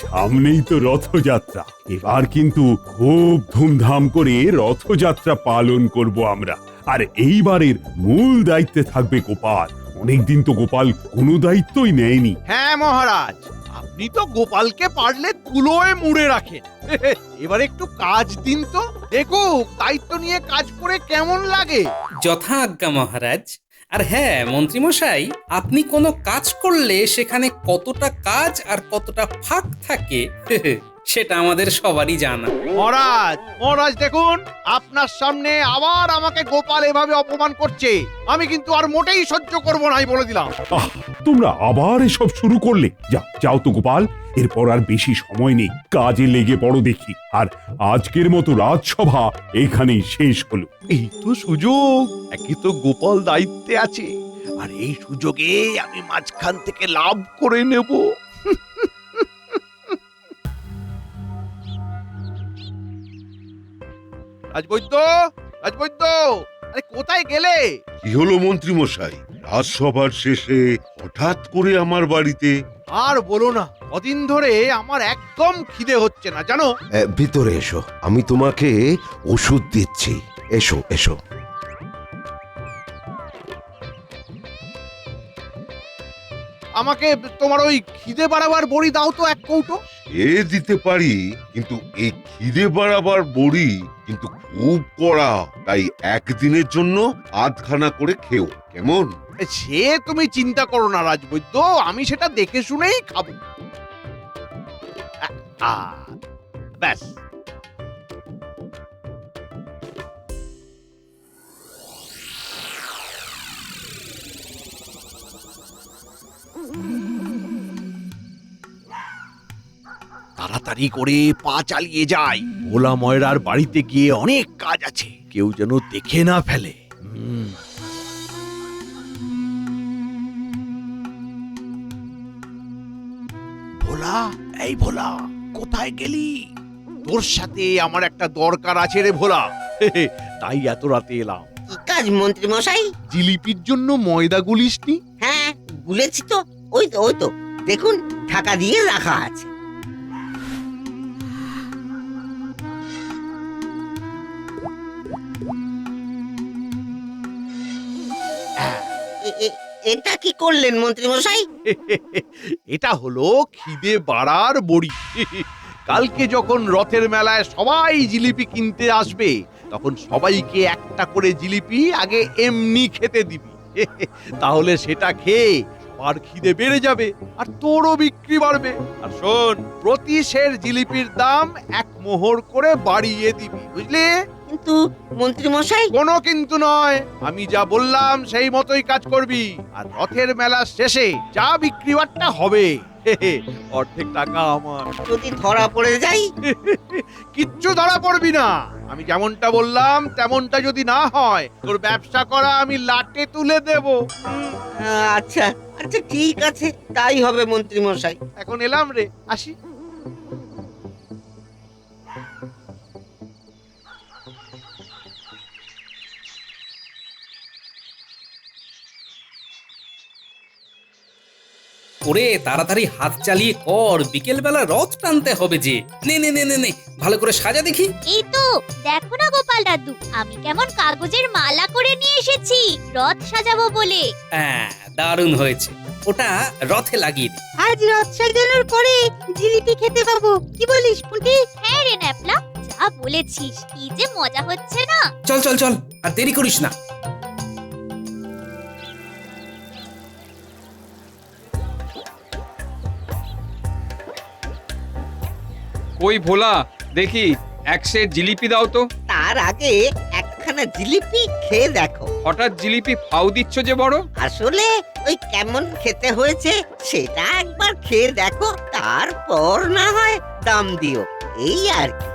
সামনেই তো রথযাত্রা। এবার কিন্তু খুব ধুমধাম করে রথযাত্রা পালন করব আমরা। আর এইবারের মূল দায়িত্বে থাকবে গোপাল। অনেকদিন তো গোপাল কোনো দায়িত্বই নেয়নি। হ্যাঁ মহারাজ, আপনি তো গোপালকে পারলে তুলোয় মুড়ে রাখেন। এবার একটু কাজ দিন তো, দেখুক দায়িত্ব নিয়ে কাজ করে কেমন লাগে। যথা আজ্ঞা মহারাজ। আর হ্যাঁ মন্ত্রীমশাই, আপনি কোনো কাজ করলে সেখানে কতটা কাজ আর কতটা ফাঁক থাকে সেটা আমাদের সবারই জানা। মহারাজ মহারাজ দেখুন, আপনার সামনে আবার আমাকে গোপাল এভাবে অপমান করছে। আমি কিন্তু আর মোটেই সহ্য করব না, বলে দিলাম। আহ, তোমরা আবার এসব শুরু করলে। যাও তো গোপাল, এরপর আর বেশি সময় নেই, কাজে লেগে পড়ো দেখি। আর আজকের মতো রাজসভা এখানেই শেষ হলো। এই তো সুযোগ, একে তো গোপাল দায়িত্বে আছে, আর এই সুযোগে আমি মাঝখান থেকে লাভ করে নেব। রাজবৈদ্য, রাজবৈদ্য, আরে কোথায় গেলে? কি হলো মন্ত্রী মশাই, রাজসভার শেষে হঠাৎ করে আমার বাড়িতে? আর বলো না, কদিন ধরে আমার একদম খিদে হচ্ছে না জানো। ভিতরে এসো, আমি তোমাকে ওষুধ দিচ্ছি। এসো এসো। আমাকে তোমার ওই খিদে বাড়াবার বড়ি দাও তো এক কৌটো। এ দিতে পারি, কিন্তু এই খিদে বাড়াবার বড়ি কিন্তু খুব কড়া, তাই একদিনের জন্য আধখানা করে খেও, কেমন? সে তুমি চিন্তা করো না রাজবৈদ্য, আমি সেটা দেখে শুনেই খাবো। ব্যাস। তাড়াতাড়ি করে পা চালিয়ে যাই, ভোলা ময়রার বাড়িতে গিয়ে অনেক কাজ আছে, কেউ যেন দেখে না ফেলে। ভোলা, এই ভোলা, কোথায় গেলি? তোর সাথে আমার একটা দরকার আছে রে ভোলা, তাই এত রাতে এলাম। কি কাজ মন্ত্রী মশাই? জিলিপির জন্য ময়দা গুলিসনি? হ্যাঁ গুলেছি তো, ওই তো দেখুন ঢাকা দিয়ে রাখা আছে। এটা কি করলেন মন্ত্রী মশাই? এটা হলো খিদে বাড়ার বড়ি। কালকে যখন রথের মেলায় সবাই জিলিপি কিনতে আসবে, তখন সবাইকে একটা করে জিলিপি আগে এমনি খেতে দিবি। তাহলে সেটা খেয়ে আর খিদে বেড়ে যাবে, আর তোরও বিক্রি বাড়বে। আর শোন, প্রতি সের জিলিপির দাম 1 মোহর করে বাড়িয়ে দিবি, বুঝলি? কিন্তু মন্ত্রী মশাই। কোনো কিন্তু নয়, আমি যা বললাম সেই মতোই কাজ করবি। আর রথের মেলার শেষে যা বিক্রি বাট্টা হবে, অর্ধেক টাকা আমার। যদি ধরা পড়ে যাই? কিচ্ছু ধরা পড়বি না, আমি যেমনটা বললাম তেমনটা যদি না হয়, তোর ব্যবসা করা আমি লাটে তুলে দেব। আচ্ছা আচ্ছা ঠিক আছে, তাই হবে মন্ত্রী মশাই। এখন এলাম রে, আসি। ওরে তাড়াতাড়ি হাত চালিয়ে কর, বিকেল বেলা রথ টানতে হবে যে। নে নে নে নে নে, ভালো করে সাজা দেখি। এই তো দেখো না গোপাল দাদু, আমি কেমন কাগজের মালা করে নিয়ে এসেছি রথ সাজাবো বলে। হ্যাঁ দারুণ হয়েছে, ওটা রথে লাগিয়ে দে। আজ রথ সাজানোর পরে জিলিপি খেতে পাবো, কি বলিস পুটি? হ্যাঁ রে ন্যাপলা, যা বলেছিস, কি যে মজা হচ্ছে না। চল চল চল, আর দেরি করিস না। কই ভোলা, দেখি এক সের জিলিপি দাও তো। তার আগে একখানা জিলিপি খেয়ে দেখো। হঠাৎ জিলিপি ফাউ দিচ্ছ যে বড়? আসলে ওই কেমন খেতে হয়েছে সেটা একবার খেয়ে দেখো, তারপর না হয় দাম দিও, এই আর কি।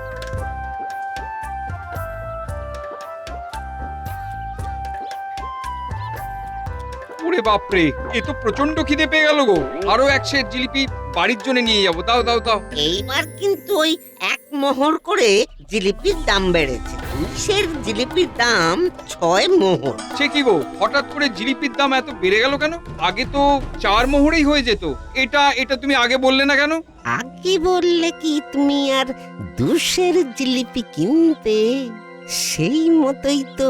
ওরে বাপরে, এ তো প্রচন্ড খিদে পেয়ে গেল গো। আরো এক সের জিলিপি বাড়ির জন্য নিয়ে যাবো, দাও দাও দাও। এইবার কিন্তু ওই 1 মোহর করে জিলিপির দাম বেড়েছে। 2 জিলিপির দাম 6 মোহর। সে কি গো, হঠাৎ করে জিলিপির দাম এত বেড়ে গেল কেন? আগে তো 4 মোহরেই হয়ে যেত। এটা এটা তুমি আগে বললে না কেন? আগে বললে কি তুমি আর 2 জিলিপি কিনতে? সেই মতোই তো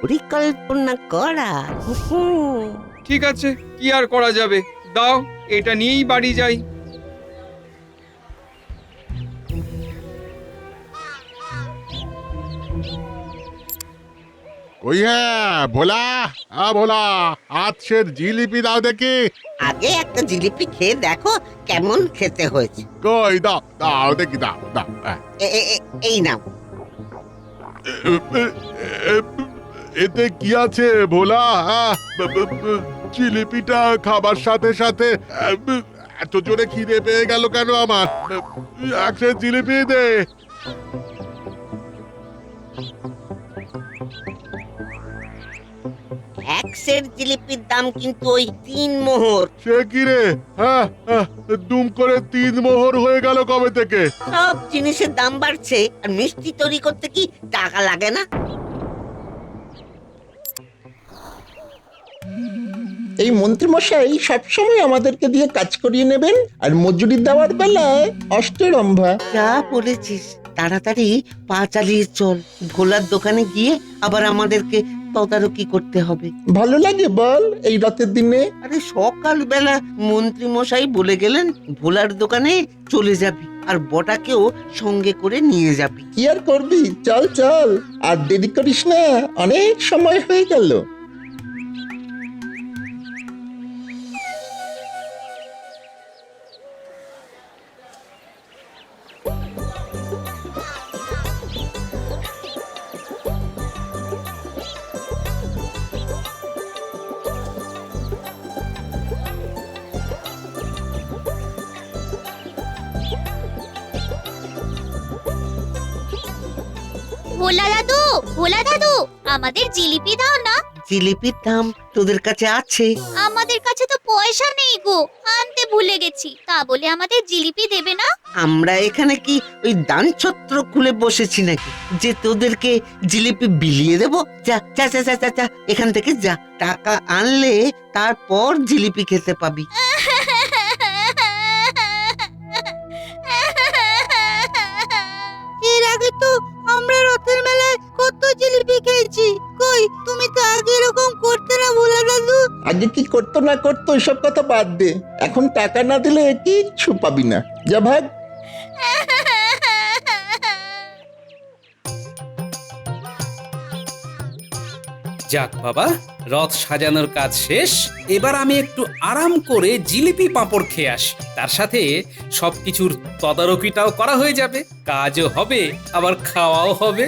পরিকল্পনা করা। ঠিক আছে, কি আর করা যাবে, দাও এটা নিয়েই বাড়ি যাই। ওই ভোলা, ভোলা, আজকের জিলিপি দাও দেখি। আগে একটা জিলিপি খেয়ে দেখো কেমন খেতে হয়েছে। কই দাও, দাও দেখি, দাও দাও। এই নাও। এতে কি আছে ভোলা? জিলিপিটা খাবার সাথে সাথে এত জোরে খিদে পেয়ে গেল কেন আমার? একটা জিলিপি দে। এক সের জিলিপির দাম কিন্তু ওই 3 মোহর। সে কি রে? দুম করে 3 মোহর হয়ে গেল কবে থেকে? সব জিনিসের দাম বাড়ছে, আর মিষ্টি তৈরি করতে কি টাকা লাগে না? এই মন্ত্রীমশাই সবসময় আমাদেরকে দিয়ে কাজ করিয়ে নেবেন, আর মজুরি দেওয়ার বেলায় অষ্টরম্ভা। যা বলেছিস, তাড়াতাড়ি পা চালিয়ে চল। ভোলার দোকানে গিয়ে আবার আমাদেরকে তদারকি করতে হবে। ভালো লাগে বল এই রাতের দিনে? আরে সকালবেলা মন্ত্রী মশাই বলে গেলেন ভোলার দোকানে চলে যাবি, আর বটাকেও সঙ্গে করে নিয়ে যাবি। কি আর করবি, চল চল, আর দেরি করিস না, অনেক সময় হয়ে গেল। ভোলা দাদু, ভোলা দাদু, আমাদের জিলিপি দাও না। জিলিপির দাম তোদের কাছে আছে? আমাদের কাছে তো পয়সা নেই গো, আনতে ভুলে গেছি। তা বলে আমাদের জিলিপি দেবে না? আমরা এখানে কি ওই দান ছত্র খুলে বসেছি নাকি যে তোদেরকে জিলিপি বিলিয়ে দেবো? যা যা যা যা যা, এখান থেকে যা। টাকা আনলে তারপর জিলিপি খেতে পাবি। এর আগে তো আমরা রথের মেলায় কত জিলিপি খেয়েছি। কই, তুমি তো আগে এরকম করতে না ভোলা দাদু। আগে কি করতো না করতো এসব কথা বাদ দে, এখন টাকা না দিলে কিচ্ছু পাবি না। যা ভাগ। যাক বাবা, রথ সাজানোর কাজ শেষ। এবার আমি একটু আরাম করে জিলিপি পাঁপড় খেয়ে আসি, তার সাথে সবকিছুর তদারকিটাও করা হয়ে যাবে, কাজও হবে আবার খাওয়াও হবে।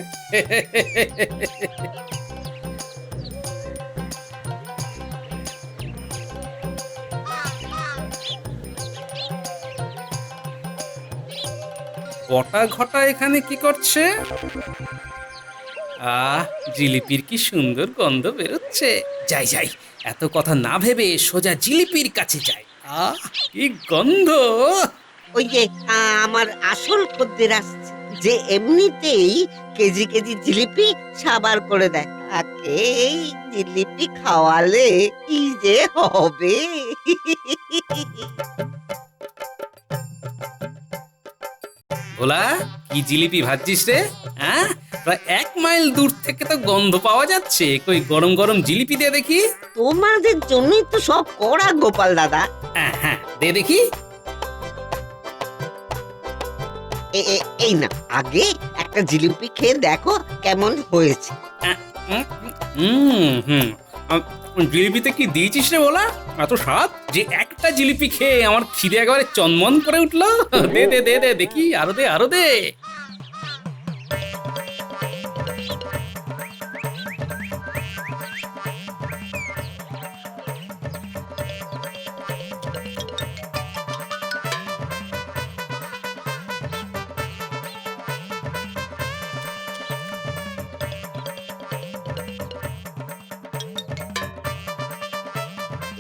বটা ঘটা এখানে কি করছে? জিলিপির কি সুন্দর গন্ধ বেরোচ্ছে। যাই যাই, এত কথা না ভেবে সোজা জিলিপির কাছে যাই। কি গন্ধ! ওই যে আমার আসল খদ্দের আসছে, যে এমনিতেই কেজি কেজি জিলিপি সাবার করে দেয়। তাকে এই জিলিপি খাওয়ালে কি যে হবে। ভোলা, কি জিলিপি ভাজছিস রে? হ্যাঁ, প্রায় 1 মাইল দূর থেকে তো গন্ধ পাওয়া যাচ্ছে। কই গরম গরম জিলিপি দে দেখি। তোমাদের জন্যই তো সব করা গোপাল দাদা। হ্যাঁ, দে দেখি। এই না, আগে একটা জিলিপি খেয়ে দেখো কেমন হয়েছে। জিলিপিতে কি দিয়েছিস রে ভোলা? এত স্বাদ যে একটা জিলিপি খেয়ে আমার খিদে একেবারে চনমন করে উঠলো। দে দে দে দে দেখি, আরো দে আরো দে।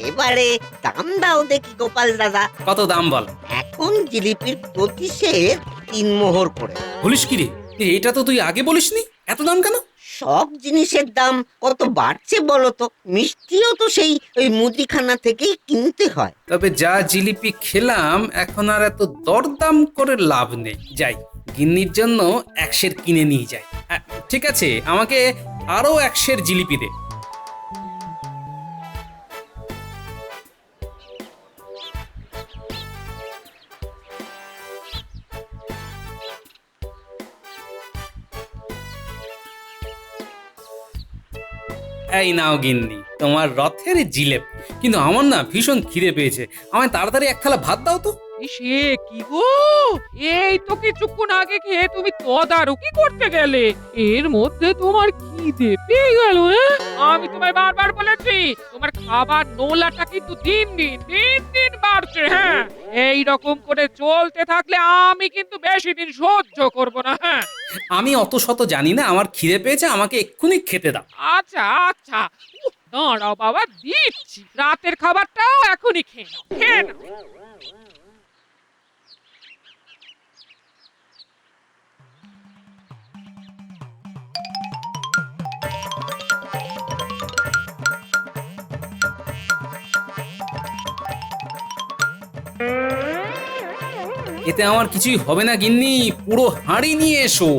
এবারে দাম দাও দেখি গোপাল দাদা। কত দাম বল? এখন জিলিপির প্রতি সের 3 মোহর করে। বলিস কি রে? এটা তো তুই আগে বলিসনি। এত দাম কেন? সব জিনিসের দাম কত বাড়ছে বলো তো, মিষ্টিও তো সেই ওই মুদিখানা থেকেই কিনতে হয়। তবে যা জিলিপি খেলাম এখন আর এত দরদাম করে লাভ নেই। যাই, গিন্নির জন্য 1 সের কিনে নিয়ে যাই। ঠিক আছে, আমাকে আরো 1 সের জিলিপি দে। এই নাও গিন্নি, তোমার রথের জিলেপি। কিন্তু আমার না ভীষণ খিদে পেয়েছে, আমায় তাড়াতাড়ি 1 থালা ভাত দাও তো। সে কি গো, এই তো কিছুক্ষণ আগে খেয়ে তুমি তদারকি করতে গেলে, এর মধ্যে তোমার খিদে পেয়ে গেল? আমি তোমায় বারবার বলেছি তোমার খাবার নোলাটা কিন্তু দিন দিন বাড়ছে। হ্যাঁ, এই রকম করে চলতে থাকলে আমি কিন্তু বেশি দিন সহ্য করব না। হ্যাঁ, আমি অত শত জানি না, আমার খিদে পেয়েছে, আমাকে এক্ষুনি খেতে দাও। আচ্ছা আচ্ছা, দাঁড়াও বাবা, দিচ্ছি। রাতের খাবারটাও এখনই খেয়ে নাও, খেয়ে নাও। এতে আমার কিছুই হবে না গিন্নি, পুরো হাঁড়ি নিয়ে এসো।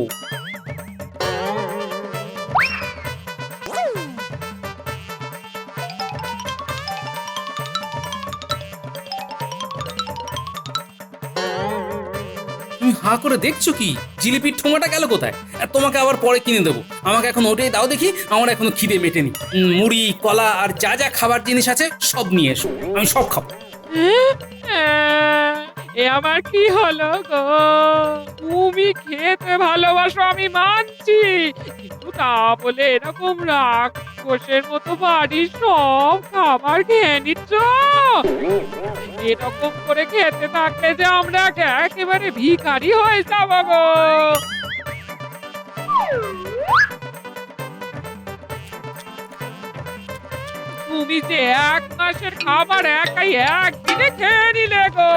তুমি হাঁ করে দেখছো কি? জিলিপির ঠোঙাটা গেল কোথায়? আর তোমাকে আবার পরে কিনে দেবো, আমাকে এখন ওটাই দাও দেখি। আমার এখনো খিদে মেটেনি। মুড়ি, কলা আর যা যা খাবার জিনিস আছে সব নিয়ে এসো, আমি সব খাবো। এ আমার কি হলো গো? তুমি খেতে ভালোবাসো আমি মানছি, কিন্তু তা বলে এরকম রাক্ষসের মতো বাড়ির সব খাবার খেয়ে নিচ্ছ? এরকম করে খেতে থাকলে যে আমরা একেবারে ভিখারি হয়ে যাব গো। তুমি যে 1 মাসের খাবার একাই একদিনে খেয়ে নিলে গো।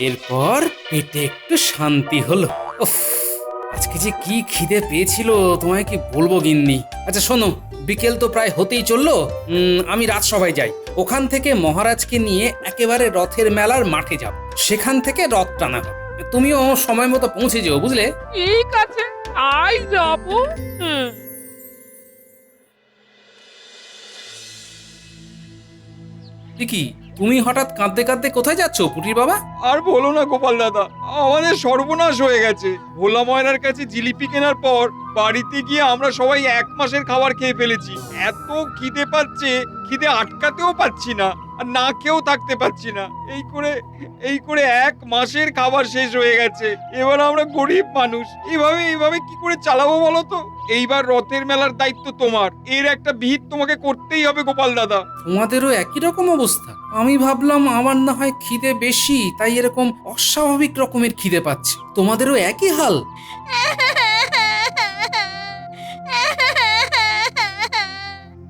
এরপর পেটে একটু শান্তি হলো। উফ, আজকে যে কি খিদে পেয়েছিল তোমায় কি বলবো গিন্নি। আচ্ছা শোনো, বিকেল তো প্রায় হতেই চললো, আমি রাজসভায় যাই। ওখান থেকে মহারাজকে নিয়ে একেবারে রথের মেলার মাঠে যাব, সেখান থেকে রথ টানা হবে। তুমিও সময় মতো পৌঁছে যেও, বুঝলে? ঠিক আছে, তাই যাবো। কি তুমি হঠাৎ কাঁদতে কাঁদতে কোথায় যাচ্ছ পুটির বাবা? আর বলো না গোপাল দাদা, আমাদের সর্বনাশ হয়ে গেছে। ভোলা ময়নার কাছে জিলিপি কেনার পর বাড়িতে গিয়ে আমরা সবাই 1 মাসের খাবার খেয়ে ফেলেছি। এত খিদে পাচ্ছে, খিদে আটকাতেও পাচ্ছি না, আর না খেয়েও থাকতে পাচ্ছি না। এই করে 1 মাসের খাবার শেষ হয়ে গেছে। এবার আমরা গরিব মানুষ, এইভাবে কি করে চালাবো বলো তো? এইবার রথের মেলার দায়িত্ব তোমার, এর একটা বিহিত তোমাকে করতেই হবে গোপাল দাদা। তোমাদেরও একই রকম অবস্থা? আমি ভাবলাম আমার না হয় খিদে বেশি, তাই এরকম অস্বাভাবিক রকমের খিদে পাচ্ছে। তোমাদেরও একই হাল?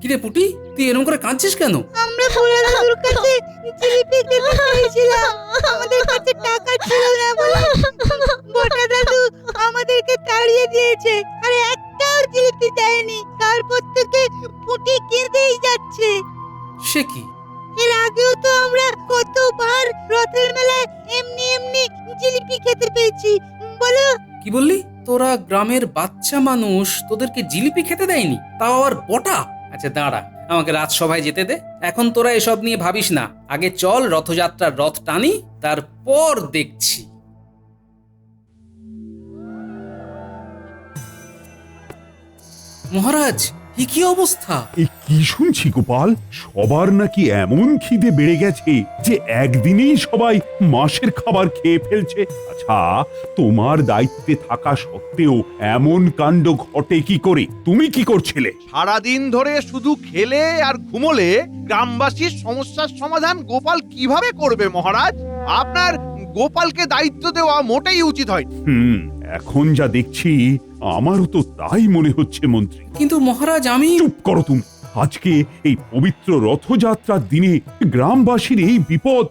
কিরে পুটি, তুই এরকম করে কাঁদছিস কেন? আমরা ভোলা দাদুর কাছে জিলিপি খেতে চেয়েছিলাম, আমাদের কাছে টাকা ছিল না বলে বটা দাদু আমাদেরকে তাড়িয়ে দিয়েছে, আর একটাও জিলিপি দেয়নি। তারপর থেকে পুটি কিনতেই যাচ্ছে। সে কি? এর আগেও তো আমরা কতবার রথের মেলায় এমনি জিলিপি খেতে পেয়েছি, বলো? কি বললি? তোরা গ্রামের বাচ্চা মানুষ, তোদেরকে জিলিপি খেতে দেয়নি, তাও আবার বটা? আচ্ছা দাঁড়া, আমাকে রাজসভায় যেতে দে। এখন তোরা এসব নিয়ে ভাবিস না, আগে চল রথযাত্রার রথ টানি, তারপর দেখছি। মহারাজ, কি অবস্থা? এ কি শুনছি গোপাল, সবার নাকি এমন খিদে বেড়ে গেছে যে একদিনেই সবাই মাসের খাবার খেয়ে ফেলছে। আচ্ছা, তোমার দায়িত্বে থাকা সত্ত্বেও এমন কাণ্ড ঘটে কি করে? তুমি কি করছিলে? সারাদিন ধরে শুধু খেলে আর ঘুমোলে গ্রামবাসীর সমস্যার সমাধান গোপাল কিভাবে করবে মহারাজ? আপনার গোপালকে দায়িত্ব দেওয়া মোটেই উচিত হয়। এখন যা দেখছি আমারও তো তাই মনে হচ্ছে মন্ত্রী। কিন্তু মহারাজ, আমি... চুপ করো তুমি। আজকে এই পবিত্র রথযাত্রার দিনে গ্রামবাসীর এই বিপদ,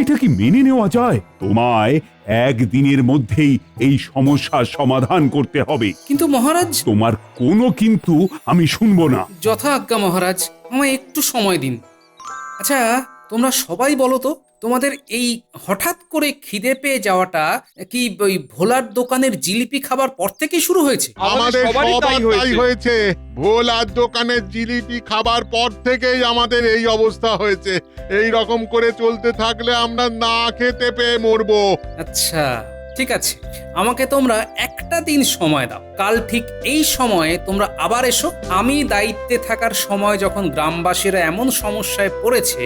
এটা কি মেনে নেওয়া যায়? তোমায় একদিনের মধ্যেই এই সমস্যার সমাধান করতে হবে। কিন্তু মহারাজ, তোমার কোনো কিন্তু আমি শুনবো না। যথা আজ্ঞা মহারাজ, আমায় একটু সময় দিন। আচ্ছা, তোমরা সবাই বলো তো, তোমাদের এই হঠাৎ করে খিদে পেয়ে যাওয়াটা কি ওই ভোলার দোকানের জিলিপি খাবার পর থেকে শুরু হয়েছে? আমাদের সবারই সবার তাই হয়েছে। ভোলার দোকানের জিলিপি খাবার পর থেকেই আমাদের এই অবস্থা হয়েছে। এই রকম করে চলতে থাকলে আমরা না খেতে পেয়ে মরবো। আচ্ছা, ঠিক আছে, আমাকে তোমরা একটা দিন সময় দাও। কাল ঠিক এই সময়ে তোমরা আবার এসো। আমি দায়িত্বে থাকার সময় যখন গ্রামবাসীরা এমন সমস্যায় পড়েছে,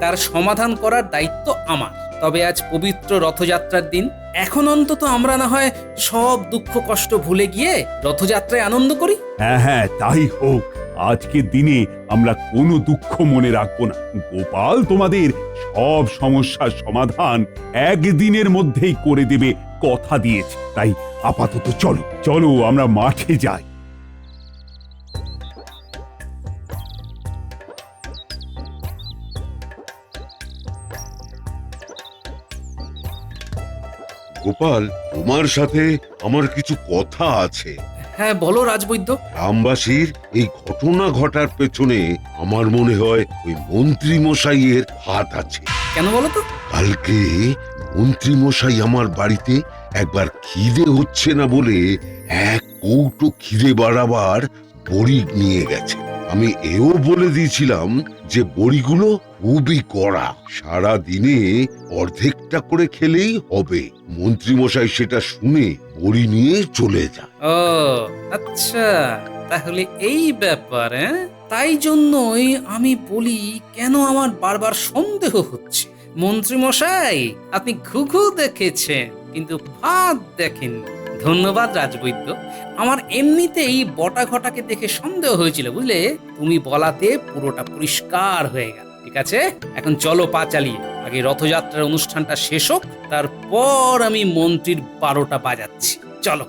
তার সমাধান করার দায়িত্ব আমার। তবে আজ পবিত্র রথযাত্রার দিন, এখন অন্তত আমরা না হয় সব দুঃখ কষ্ট ভুলে গিয়ে রথযাত্রায় আনন্দ করি। হ্যাঁ হ্যাঁ, তাই হোক। আজকের দিনে আমরা কোনো দুঃখ মনে রাখবো না। গোপাল তোমাদের সব সমস্যার সমাধান একদিনের মধ্যেই করে দেবে কথা দিয়েছে। তাই আপাতত চলো চলো আমরা মাঠে যাই। গোপাল, তোমার সাথে আমার কিছু কথা আছে। হ্যাঁ বলো রাজবৈদ্য। গ্রামবাসীর এই ঘটনা ঘটার পেছনে আমার মনে হয় ওই মন্ত্রী মশাইয়ের হাত আছে। কেন বলো তো? কালকে মন্ত্রী মশাই আমার বাড়িতে একবার খিদে হচ্ছে না বলে এক কৌটো খিদে বাড়াবার বড়ি নিয়ে গেছে। আমি এও বলে দিয়েছিলাম যে বড়িগুলো খুবই কড়া, সারা দিনে অর্ধেকটা করে খেলেই হবে। মন্ত্রী মশাই সেটা শুনে বড়ি নিয়ে চলে যায়। ও আচ্ছা, তাহলে এই ব্যাপার। তাই জন্যই আমি বলি, কেন আমার বারবার সন্দেহ হচ্ছে। মন্ত্রী মশাই, আপনি ঘুঘু দেখেছেন কিন্তু ফাঁদ দেখেন। ধন্যবাদ রাজবৈদ্য। আমার এমনিতেই বটা ঘটাকে দেখে সন্দেহ হয়েছিল, বুঝলে। তুমি বলাতে পুরোটা পরিষ্কার হয়ে গেল। ঠিক আছে, এখন চলো পা চালিয়ে। আগে রথযাত্রার অনুষ্ঠানটা শেষ হোক, তারপর আমি মন্ত্রীর 12টা বাজাচ্ছি। চলো।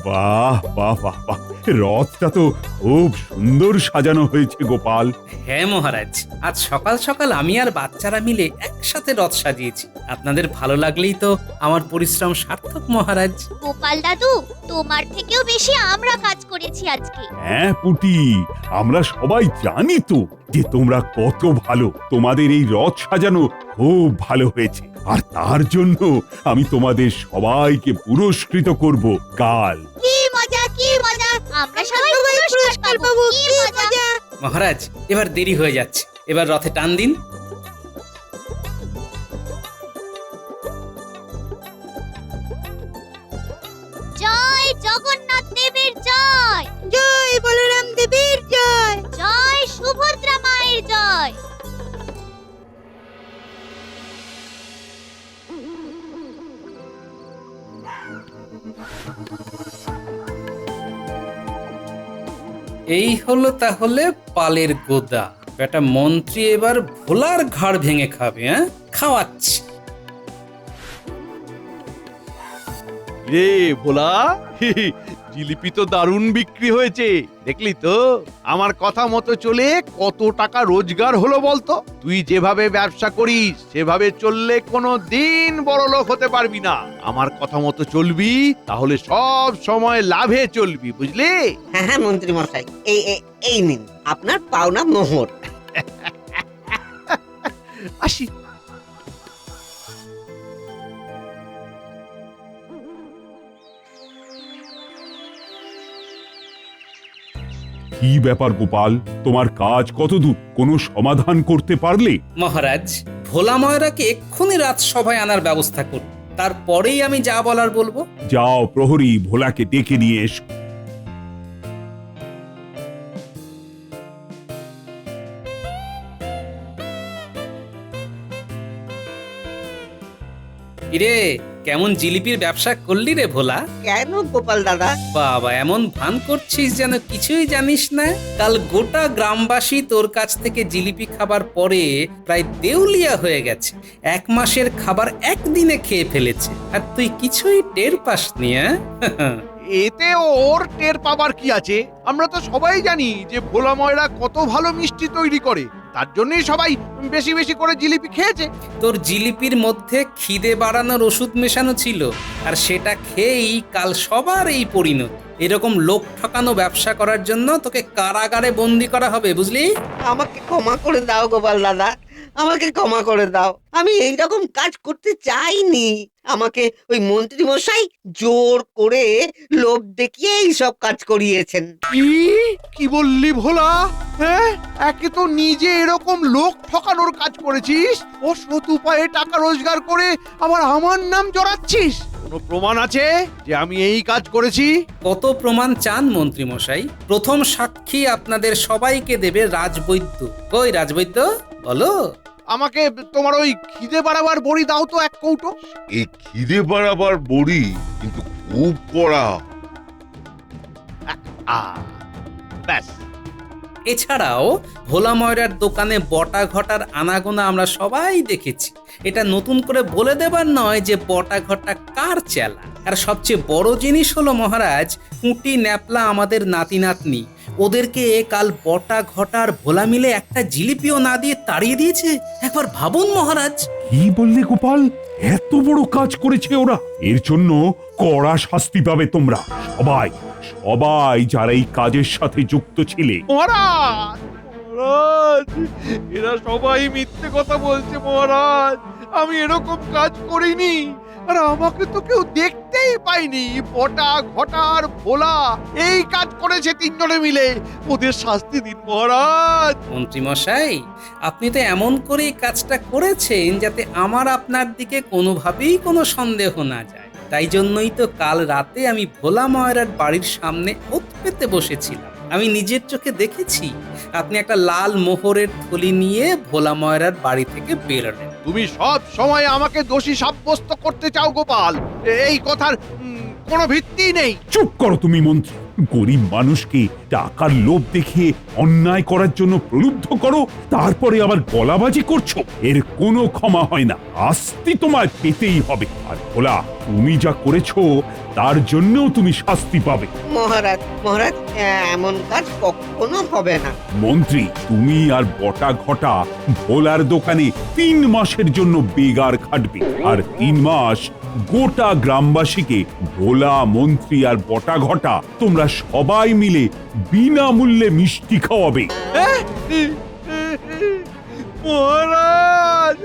বাহ বাহ বাহ বাহ, রথটা তো খুব সুন্দর সাজানো হয়েছে গোপাল। হ্যাঁ মহারাজ, আজ সকাল সকাল আমি আর বাচ্চারা মিলে একসাথে রথ সাজিয়েছি। আপনাদের ভালো লাগলেই তো আমার পরিশ্রম সার্থক মহারাজ। গোপাল দাদু, তোমার থেকেও বেশি আমরা কাজ করেছি আজকে। হ্যাঁ পুটি, আমরা সবাই জানি তো যে তোমরা কত ভালো। তোমাদের এই রথ সাজানো খুব ভালো হয়েছে, আর তার জন্য আমি তোমাদের সবাইকে পুরস্কৃত করব কাল। কি মজা, কি মজা! আমরা সবাই পুরস্কার পাবো। কি মজা! মহারাজ, এবার দেরি হয়ে যাচ্ছে, এবার রথে টান দিন। জয় জগন্নাথ দেবের জয়, জয় বলরাম দেবের জয়, জয় সুভদ্রা মায়ের জয়। এই হলো তাহলে পালের গোদা। বেটা মন্ত্রী এবার ভোলার ঘাড় ভেঙে খাবে। খাওয়াচ্ছি। রে ভোলা, জিলিপি তো দারুণ বিক্রি হয়েছে, দেখলি তো? আমার কথা মতো চলে কত টাকা রোজগার হলো বলতো? তুই যেভাবে ব্যবসা করিস সেভাবে চললে কোনো দিন বড় লোক হতে পারবি না। আমার কথা মতো চলবি, তাহলে সব সময় লাভে চলবি, বুঝলি? হ্যাঁ হ্যাঁ মন্ত্রী মশাই, এই নিন আপনার পাওনা মোহর। আসি। কি ব্যাপার গোপাল, তোমার কাজ কতদূর? কোনো সমাধান করতে পারলে? মহারাজ, ভোলা ময়রাকে এক্ষুনি রাজসভায় আনার ব্যবস্থা করুন, তারপরেই আমি যা বলার বলবো। যাও প্রহরী, ভোলাকে ডেকে নিয়ে এসো। কিরে, কেমন জিলিপির ব্যবসা করলি রে ভোলা? কেন গোপাল দাদা? বাবা, এমন ভান করছিস যেন কিছুই জানিস না। কাল গোটা গ্রামবাসী তোর কাছ থেকে জিলিপি খাবার পরে প্রায় দেউলিয়া হয়ে গেছে। 1 মাসের খাবার একদিনে খেয়ে ফেলেছে, আর তুই কিছুই টের পাসনি। এতে ওর টের পাবার কি আছে? আমরা তো সবাই জানি যে ভোলা ময়রা কত ভালো মিষ্টি তৈরি করে, তার জন্যই সবাই বেশি বেশি করে জিলিপি খেয়েছে। তোর জিলিপির মধ্যে খিদে বাড়ানোর ওষুধ মেশানো ছিল, আর সেটা খেয়েই কাল সবার এই পরিণত। এরকম লোক ঠকানো ব্যবসা করার জন্য তোকে কারাগারে বন্দি করা হবে, বুঝলি? আমাকে ক্ষমা করে দাও গোপাল দাদা, আমাকে ক্ষমা করে দাও। আমি এইরকম কাজ করতে চাইনি। আমাকে ওই মন্ত্রী মশাই জোর করে লোভ দেখিয়ে এইসব কাজ করিয়েছেন। কি বললি ভোলা? হ্যাঁ, একে তো নিজে এরকম লোক ঠকানোর কাজ করেছিস, অসৎ উপায়ে টাকা রোজগার করে আবার আমার নাম জড়াচ্ছিস। কোনো প্রমাণ আছে যে আমি এই কাজ করেছি? কত প্রমাণ চান মন্ত্রী মশাই? প্রথম সাক্ষী আপনাদের সবাইকে দেবে রাজবৈদ্য। কই রাজবৈদ্য, বলো। আমাকে তোমার ওই খিদে বাড়াবার বড়ি দাও তো এক কৌটো। এই খিদে বাড়াবার বড়ি কিন্তু খুব কড়া। ব্যাস। এছাড়াও ভোলা ময়রার দোকানে বটা ঘটার আনাগোনা আমরা সবাই দেখেছি। এটা নতুন করে বলে দেবার নয় যে বটা ঘটা কার চেলা। আর সবচেয়ে বড় জিনিস হলো মহারাজ, কুটি ন্যাপলা আমাদের নাতি নাতনি, ওদেরকে কাল বটা ঘটার ভোলা মিলে একটা জিলিপিও না দিয়ে তাড়িয়ে দিয়েছে। একবার ভাবুন মহারাজ। কি বললে গোপাল? এত বড় কাজ করেছে ওরা? এর জন্য কড়া শাস্তি পাবে তোমরা সবাই, সবাই যারা এই কাজের সাথে যুক্ত ছিলে। মহারাজ, মহারাজ, এরা সবাই মিথ্যে কথা বলছে মহারাজ। আমি এরকম কাজ করিনি, আর আমাকে তো কেউ দেখতেই পাইনি। বটা ঘটার ভোলা এই কাজ করেছে তিনজনে মিলে। ওদের শাস্তি দিন মহারাজ। মন্ত্রী মশাই, আপনি তো এমন করেই কাজটা করেছেন যাতে আমার আপনার দিকে কোনোভাবেই কোনো সন্দেহ না যায়। তাই জন্যই তো কাল রাতে আমি ভোলা ময়রার বাড়ির সামনে ওত পেতে বসেছিলাম। আমি নিজের চোখে দেখেছি আপনি একটা লাল মোহরের থলি নিয়ে ভোলা ময়রার বাড়ি থেকে বেরোলেন। তুমি সব সময় আমাকে দোষী সাব্যস্ত করতে চাও গোপাল। এই কথার কোনো ভিত্তি নেই। চুপ করো তুমি মন্ত্রী। গরিব মানুষকে টাকার লোভ দেখিয়ে অন্যায় করার জন্য প্রলুব্ধ করো, তারপরে আবার গলাবাজি করছো। এর কোনো ক্ষমা হয় না, শাস্তি তোমায় পেতেই হবে। আর ভোলা, তুমি যা করেছো তার জন্যও তুমি শাস্তি পাবে। মহারাজ, মহারাজ, এমন কাজ কখনো হবে না। মন্ত্রী, তুমি আর বটা ঘটা ভোলার দোকানে 3 মাসের জন্য বেগার খাটবে। আর 3 মাস গোটা গ্রামবাসীকে ভোলা, মন্ত্রী আর বটা ঘটা তোমরা সবাই মিলে বিনামূল্যে মিষ্টি খাওয়াবে। মহারাজ,